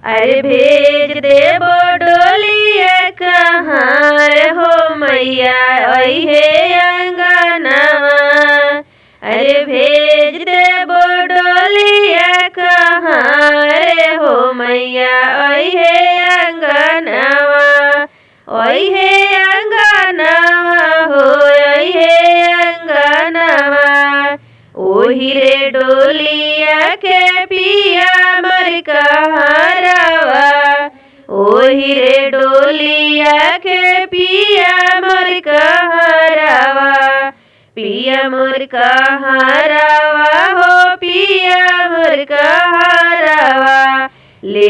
अरे भेज दे डोलिया कहाँ रे हो मैया अइहे अंगनवा। अरे भेज दे डोलिया कहाँ रे हो मैया अइहे अंगनवा। अइहे अंगनवा हो अइहे अंगनवा। ओही रे डोलिया के पिया मर कहरवा। ओही रे डोलिया के पिया मोर कहरवा। पिया मोर कहरवा हो पिया मोर कहरवा। ले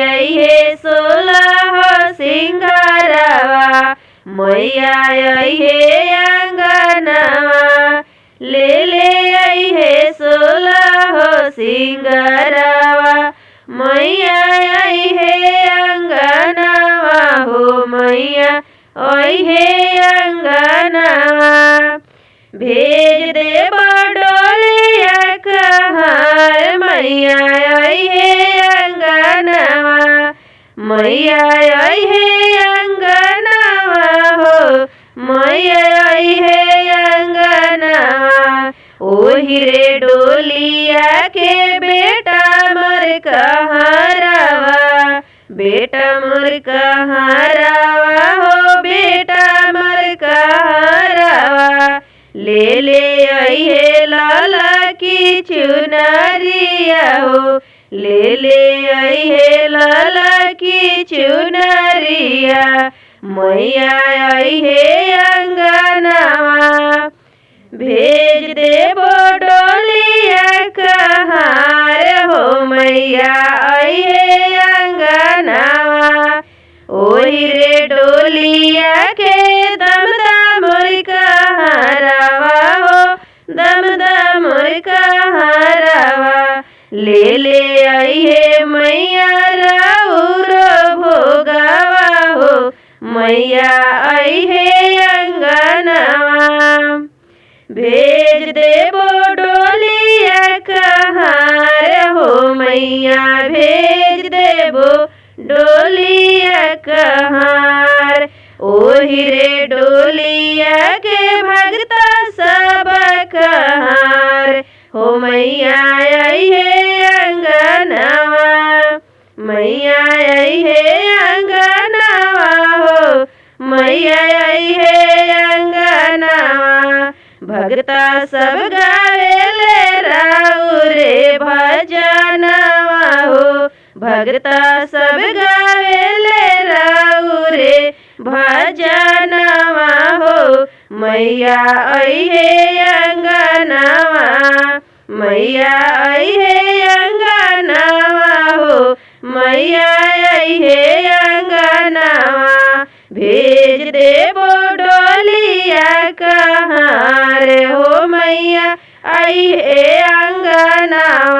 अइहे 16 सिंगारवा। मैया अइहे अंगनवा। ले अइहे 16 सिंगारवा। मैया अइहे अंगनवा हो मैया अइहे अंगनवा। भेज दे डोलिया कहाँ मैया अइहे अंगनवा। मैया अइहे अंगनवा हो मैया अइहे अंगनवा। ओही रे डोलिया के बेटा मोर कहरवा। बेटा मोर कहरवा हो बेटा मोर कहरवा। ले अइहे लाला की चुनरिया हो। ले अइहे लाला की चुनरिया। मैया अइहे अंगनवा। भेज दे डोलिया कहाँ रे हो मैया अइहे अंगनवा। ओही रे डोलिया के दमदा मोर कहरवा हो दमदा मोर कहरवा। ले अइहे मैया राउर भोगवा हो मैया अइहे अंगनवा। भेज दे डोलिया कहाँ रे हो मैया भेज देबो डोलिया कहाँ। ओही रे डोलिया के भगता सब कहाँ हो मैया अइहे अंगनवा। मैया अइहे अंगनवा हो मैया अइहे अंगनवा। भगता सब गावेले राउरे भजनवा हो। भगता सब गावेले राउरे भजनवा हो मैया अइहे अंगनवा। मैया अइहे अंगनवा हो मैया अइहे अंगनवा। भेज दे डोलिया कहाँ रे हो मैया अइहे अंगनवा।